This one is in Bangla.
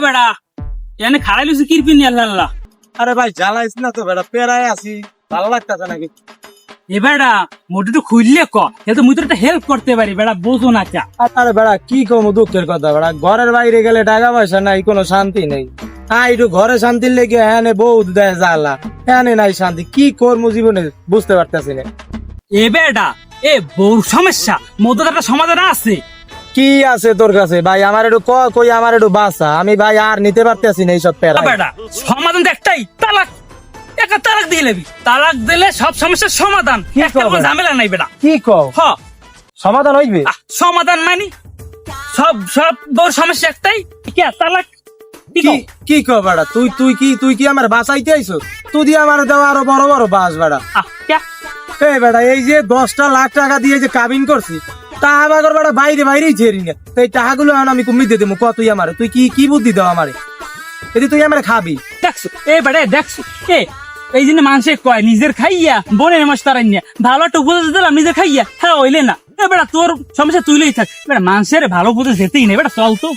বেড়া এনে খাড়াই লুছি কিরপি নিয়ে আল্লাহ। আরে ভাই জ্বালাইস না তো বেটা, পেরায় আছি, ভালো লাগতেছে নাকি? এ বেড়া মোটু খুললে ক তো মুই তো একটা হেল্প করতে পারি বেড়া, বোঝো না চা। আরে বেড়া কি কম দুঃখের কথা বেড়া, ঘরের বাইরে গেলে টাকা পয়সা নাই, কোনো শান্তি নেই। হ্যাঁ একটু ঘরে শান্তির লেগে হ্যাঁ বউ দেয় জ্বালা, হ্যাঁ নাই শান্তি, কি করবো জীবনে বুঝতে পারতেছি না। এ বেড়া এ বউর সমস্যা মধ্যে একটা সমাধান আছে। কি আছে তোর কাছে ভাই? আমার একটু কই, আমার একটু বাসা, আমি ভাই আর নিতে পারতেছি না এইসব প্যারা। বেড়া সমাধান তো একটাই, তালাক। একটা তালাক দিয়ে নেবি, তালাক দিলে সব সমস্যার সমাধান, একটা কোনো ঝামেলা নাই বেড়া। কি কও? হ সমাধান হইবে? সমাধান মানে সব সব বউর সমস্যা একটাই, কি তালাক। কি কও বেড়া? তুই কি আমার বাসাইতে আইছো? তুই দিয়ে আমার দেওয়া আরো বড় বড় বাস বেড়া। এই বেটা এই যে 10টা লাখ টাকা দিয়ে যে কাবিন করছি, তা আমার বেটা বাইরেই ঝেরি না, এই টাকাগুলো এখন আমি কমিয়ে দেবো। ক তুই আমারে, তুই কি বুদ্ধি দাও আমারে, যদি তুই আমার খাবি? দেখছো এ বেড়ে দেখছো এই জন্য মানুষে কয় নিজের খাইয়া বোনের মাস তারাই নিয়ে ভালো একটা উপদেশ দিলাম, নিজের খাইয়া হ্যাঁ হইলে না। এ বেটা তোর সমস্যা তুইলেই থাক বেটা, মানুষের ভালো উপদেশ যেতেই নেই বেটা, চল তো।